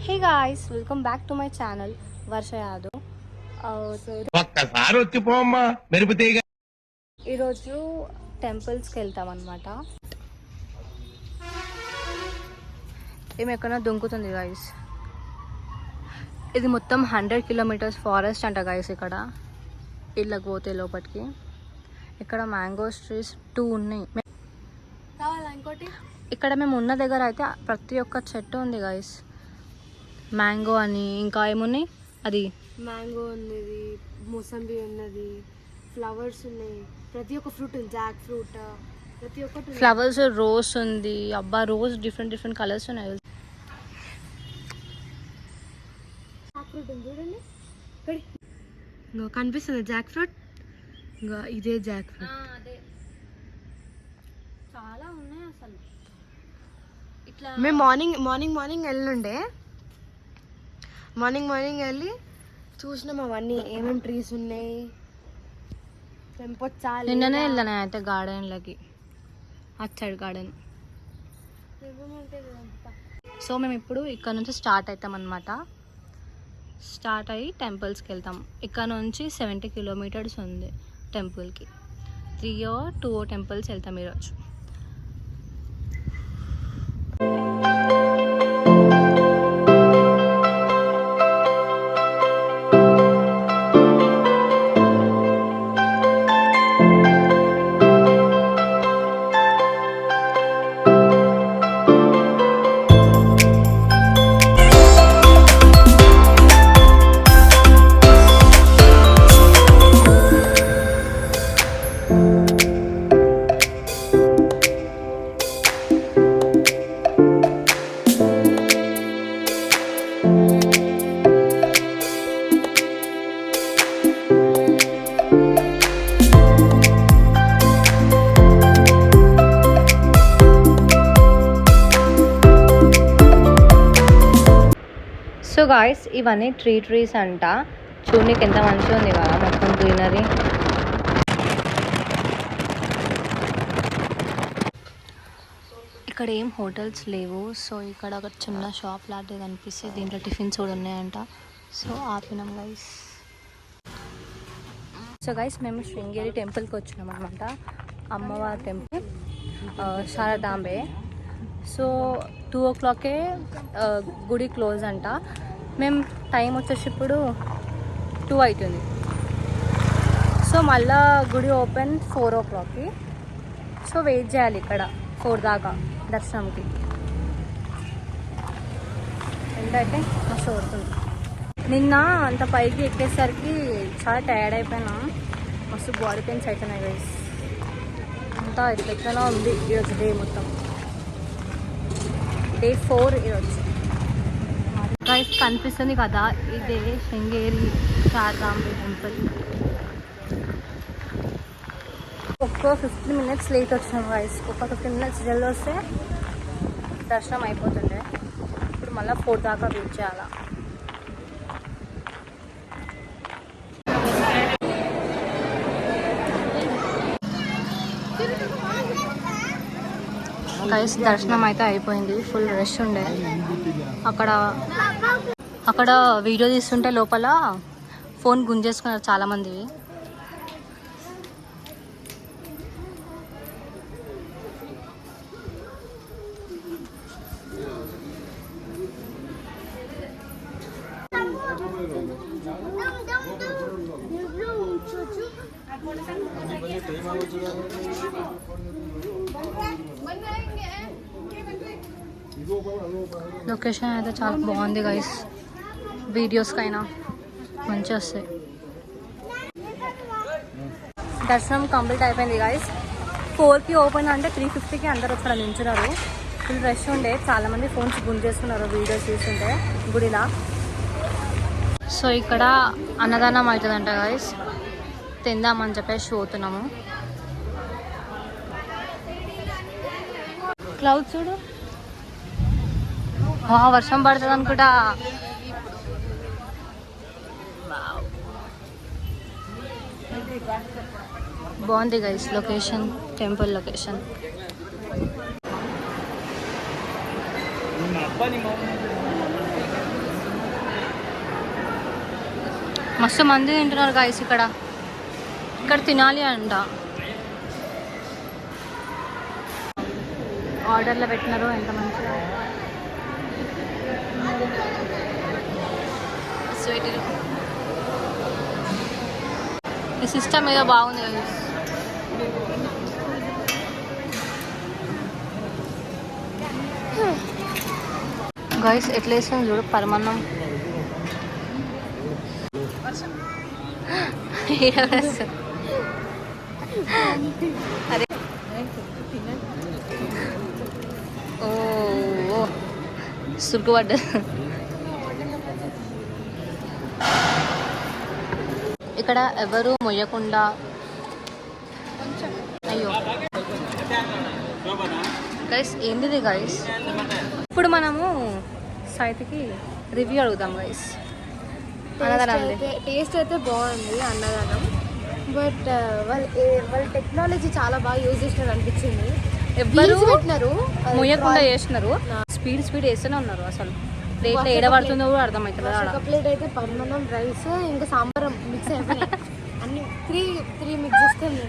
Hey guys, welcome back to my channel Varsha Yadav. ఒక్కసారి వచ్చిపోమ్మా మెరుపుతీగ. ఈరోజు టెంపుల్స్కి వెళ్తాం అనమాట. ఏమి ఎక్కడో దుంకుతుంది గాయస్. ఇది మొత్తం 100 కిలోమీటర్స్ ఫారెస్ట్ అంట గాయస్. ఇక్కడ ఇళ్ళకి పోతే లోపలికి ఇక్కడ మ్యాంగోస్ ట్రీస్ 2 ఉన్నాయి. ఇంకోటి ఇక్కడ మేము ఉన్న దగ్గర అయితే ప్రతి ఒక్క చెట్టు ఉంది గాయస్. మ్యాంగో అని, ఇంకా ఏమున్నాయి, అది మ్యాంగో ఉన్నది, మోసంబి ఉన్నది, ఫ్లవర్స్ ఉన్నాయి, ప్రతి ఒక్క ఫ్రూట్ ఉంది, జాక్ ఫ్రూట్, ప్రతి ఒక్కటి ఫ్లవర్స్. రోజ్ ఉంది, అబ్బా రోజ్ డిఫరెంట్ కలర్స్ ఉన్నాయి. జాక్ ఫ్రూట్ ఉంది చూడండి, ఇంకా కనిపిస్తుంది జాక్ ఫ్రూట్. ఇంకా ఇదే జాక్ ఫ్రూట్. అదే చాలా ఉన్నాయి అసలు. ఇట్లా మేము మార్నింగ్ వెళ్ళుండే. మార్నింగ్ వెళ్ళి చూసినాం అవన్నీ ఏమేమి ట్రీస్ ఉన్నాయి. తెంపొచ్చాలి. నిన్ననే వెళ్ళాను అయితే గార్డెన్లకి, అచ్చడి గార్డెన్. సో మేము ఇప్పుడు ఇక్కడ నుంచి స్టార్ట్ అవుతాం అనమాట. స్టార్ట్ అయ్యి టెంపుల్స్కి వెళ్తాం. ఇక్కడ నుంచి 70 కిలోమీటర్స్ ఉంది టెంపుల్కి. 3 or 2 టెంపుల్స్ వెళ్తాం ఈరోజు. సో గాయస్, ఇవన్నీ ట్రీస్ అంట. చూడడానికి ఎంత మంచిగా ఉంది కదా, మొత్తం గ్రీనరీ. ఇక్కడ ఏం హోటల్స్ లేవు. సో ఇక్కడ ఒక చిన్న షాప్ లాంటిది కనిపిస్తే దీంట్లో టిఫిన్స్ కూడా ఉన్నాయంట. సో ఆపినాం గైస్. సో గైస్, మేము శృంగేరి టెంపుల్కి వచ్చినాం అనమాట. అమ్మవారి టెంపుల్, శారదాంబే. సో 2 o'clock గుడి క్లోజ్ అంట. మేము టైం వచ్చేసి ఇప్పుడు 2 అవుతుంది. సో మళ్ళా గుడి ఓపెన్ 4 o'clock. సో వెయిట్ చేయాలి ఇక్కడ 4 దాకా దర్శనంకి. ఏంటంటే మస్తు పడుతుంది. నిన్న అంత పైకి ఎక్కేసరికి చాలా టైర్డ్ అయిపోయినా. మస్తు బాడీ పెయిన్స్ అవుతున్నాయి గైస్. అంతా ఎట్లా ఉంది ఈరోజు డే మొత్తం. డే 4 ఈరోజు గైస్. కనిపిస్తుంది కదా, ఇదే శృంగేరి శారదాంబ టెంపుల్. ఒక 15 minutes లేట్ వచ్చినాం గైస్. ఒక 15 minutes జల్ది వస్తే దర్శనం అయిపోతుండే. ఇప్పుడు మళ్ళీ 4 దాకా వెయిట్ చేయాలా. గైస్, దర్శనం అయితే అయిపోయింది. ఫుల్ రష్ ఉండే. అక్కడ వీడియో తీస్తుంటే లోపల ఫోన్ గుంజేసుకున్నారు చాలామంది. లొకేషన్ అయితే చాలా బాగుంది గైస్. వీడియోస్కైనా మంచిగా వస్తాయి. దర్శనం కంప్లీట్ అయిపోయింది గైస్. 4కి ఓపెన్ అంటే 3:50కి అందరూ అక్కడ నించున్నారు. ఫుల్ రష్ ఉండే. చాలామంది ఫోన్స్ గుంజేస్తున్నారు వీడియోస్ చూస్తుంటే గుడిలా. సో ఇక్కడ అన్నదానం అవుతుందంట గైస్. తిందామని చెప్పేసి పోతున్నాము. క్లౌడ్ చూడు, వర్షం పడుతుంది అనుకుంటా. బాగుంది గైస్ లొకేషన్, టెంపుల్ లొకేషన్. మస్తు మంది తింటున్నారు గాయస్ ఇక్కడ తినాలి అంట. ఆర్డర్లో పెట్టినారు ఎంత మంచిగా. స్వీట్ ఈ సిస్టమ్ ఏదో బాగుంది గైస్. ఎట్లా వేస్తుంది చూడు పరమాన్నం. అరే ఓ సురుకుపడ్డ. ఇక్కడ ఎవరు మొయ్యకుండా అయ్యో గైస్ ఏంటిది గైస్. ఇప్పుడు మనము సైట్కి రివ్యూ అడుగుదాం గైస్. టేస్ట్ అయితే బాగుంది అన్నదానం. బట్ వాళ్ళ టెక్నాలజీ చాలా బాగా యూజ్ చేసినారు అనిపించింది. ఎవ్వరు పెట్టినారు మొయ్యకుండా చేసినారు. స్పీడ్ వేస్తూనే ఉన్నారు. అసలు ప్లేట్లో ఏడబడుతుందో కూడా అర్థమవుతుంది. ఒక ప్లేట్ అయితే పరమాన్నం, రైస్, ఇంకా సాంబార్ మిక్స్ అయిపోయినాయి. అన్ని త్రీ మిక్స్ చేస్తుంది.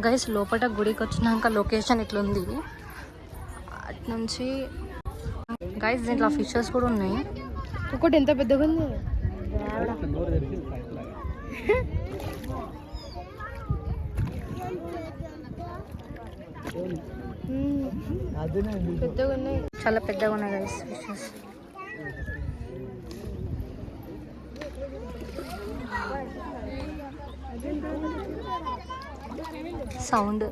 గైస్ లోపల గుడికి వచ్చినాక లొకేషన్ ఇట్లుంది. అటు నుంచి గైస్ దీంట్లో ఫిషెస్ కూడా ఉన్నాయి. ఒకటి ఎంత పెద్దగా ఉంది. పెద్దగా ఉన్నాయి, చాలా పెద్దగా ఉన్నాయి guys fishes. Sound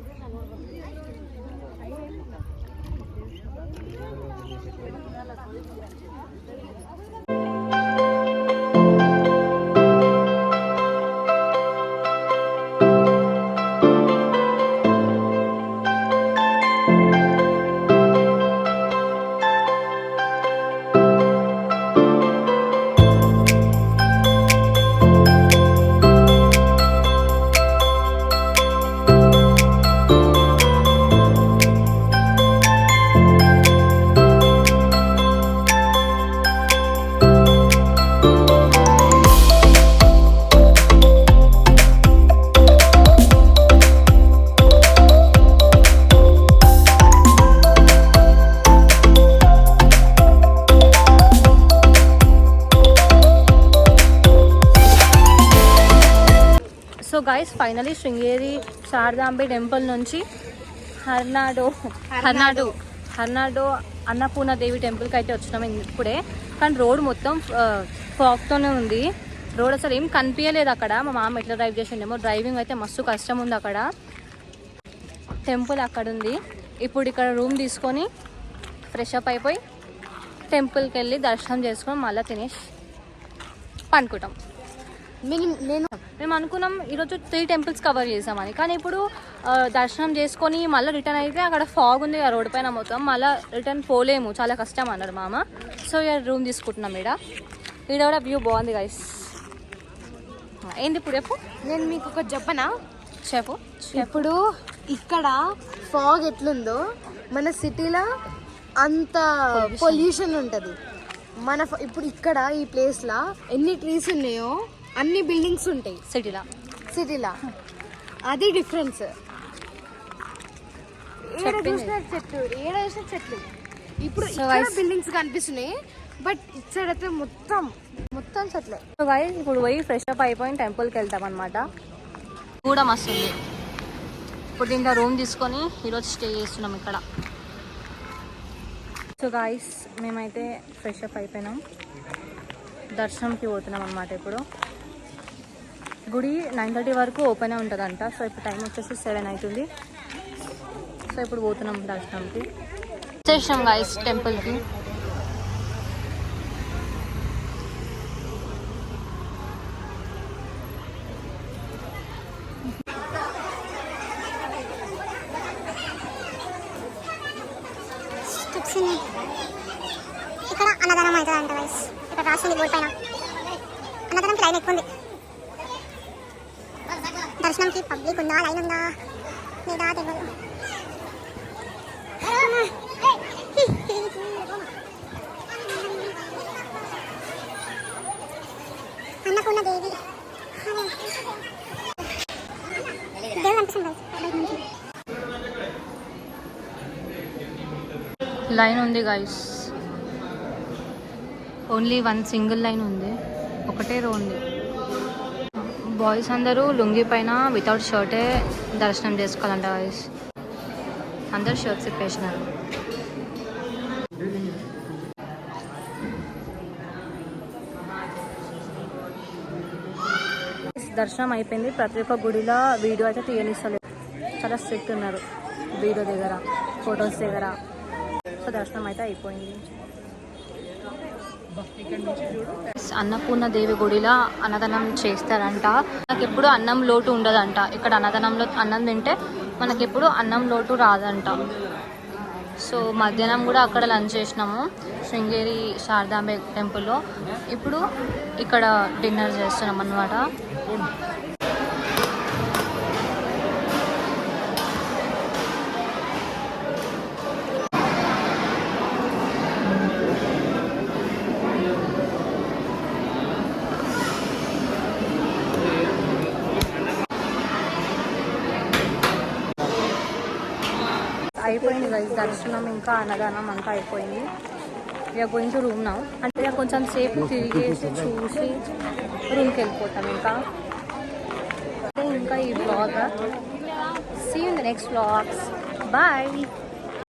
so guys finally Sringeri Sharadamba temple నుంచి హర్నాడు అన్నపూర్ణ దేవి టెంపుల్కి అయితే వచ్చినాము ఇప్పుడే. కానీ రోడ్ మొత్తం ఫాగ్తోనే ఉంది. రోడ్ అసలు ఏం కనిపించలేదు అక్కడ. మా మామ ఎట్లా డ్రైవ్ చేసిండేమో. డ్రైవింగ్ అయితే మస్తు కష్టం ఉంది అక్కడ. టెంపుల్ అక్కడ ఉంది. ఇప్పుడు ఇక్కడ రూమ్ తీసుకొని ఫ్రెష్ అప్ అయిపోయి టెంపుల్కి వెళ్ళి దర్శనం చేసుకొని మళ్ళీ తినేసి పండుకుంటాం. మేము అనుకున్నాం ఈరోజు 3 టెంపుల్స్ కవర్ చేసామని. కానీ ఇప్పుడు దర్శనం చేసుకొని మళ్ళీ రిటర్న్ అయితే అక్కడ ఫాగ్ ఉంది ఆ రోడ్ పైన మొత్తం. మళ్ళీ రిటర్న్ పోలేము, చాలా కష్టం అన్నారు మామ. సో ఇక రూమ్ తీసుకుంటున్నాం. ఈడ కూడా వ్యూ బాగుంది గైస్. ఏంది ఇప్పుడు చెప్పు. నేను మీకు ఒకటి చెప్పనా? చెప్పు. ఇప్పుడు ఇక్కడ ఫాగ్ ఎట్లుందో మన సిటీలో అంత పొల్యూషన్ ఉంటుంది. ఇప్పుడు ఇక్కడ ఈ ప్లేస్లో ఎన్ని ట్రీస్ ఉన్నాయో అన్ని బిల్డింగ్స్ ఉంటాయి సిటీలో. అది డిఫరెన్స్. ఏడ చూసిన చెట్లు. ఇప్పుడు బిల్డింగ్స్ కనిపిస్తున్నాయి, బట్ ఇటు సైడ్ అయితే మొత్తం చెట్లే. సో గైస్ ఇప్పుడు పోయి ఫ్రెష్ అప్ అయిపోయి టెంపుల్కి వెళ్తాం అనమాట. కూడా మస్తు ఉంది. ఇప్పుడు ఇంకా రూమ్ తీసుకొని ఈరోజు స్టే చేస్తున్నాం ఇక్కడ. సో గైస్ మేమైతే ఫ్రెష్ అప్ అయిపోయినాం, దర్శనంకి పోతున్నాం అనమాట. ఇప్పుడు గుడి 9:30 వరకు ఓపెన్ ఉంటుందంట. సో ఇప్పుడు టైం వచ్చేసి 7 అవుతుంది. సో ఇప్పుడు పోతున్నాం దర్శనంకి. వచ్చేసాం గైస్ టెంపుల్కి. ఇక్కడ అన్నదానం అవుతుందంట గైస్. ఇక్కడ రాస్తుంది బోర్డు పైన. అన్నదానంకి లైన్ ఎక్కువ ఉంది. దర్శనంకి పబ్లిక్ ఉందా, లైన్ ఉందా లేదా తెలియదు. అన్నపూర్ణ దేవి దేవుడు అనిపిస్తుంది బయట నుంచి. లైన్ ఉంది guys, only one single line ఉంది, ఒకటే రో ఉంది. బాయ్స్ అందరూ లుంగి పైన వితౌట్ షర్టే దర్శనం చేసుకోవాలంట గైస్. అందరు షర్ట్స్ ఇప్పేసినారు. దర్శనం అయిపోయింది. ప్రతి ఒక్క గుడిలో వీడియో అయితే తీయనిస్తలేదు, చాలా స్ట్రిక్ట్ ఉన్నారు వీడియో దగ్గర, ఫొటోస్ దగ్గర. సో దర్శనం అయితే అయిపోయింది. అన్నపూర్ణ దేవి గుడిలో అన్నదానం చేస్తారంట. మనకి ఎప్పుడు అన్నం లోటు ఉండదంట. ఇక్కడ అన్నదానంలో అన్నం తింటే మనకి ఎప్పుడు అన్నం లోటు రాదంట. సో మధ్యాహ్నం కూడా అక్కడ లంచ్ చేసినాము శృంగేరి శారదాంబ టెంపుల్లో. ఇప్పుడు ఇక్కడ డిన్నర్ చేస్తున్నాం అన్నమాట. అయిపోయింది గైస్ దర్శనం, ఇంకా అన్నదానం అంతా అయిపోయింది. We're going to room now. అంటే కొంచెం సేపు తిరిగేసి చూసి రూమ్కి వెళ్ళిపోతాం. ఇంకా ఈ vlog see in the next vlogs. Bye.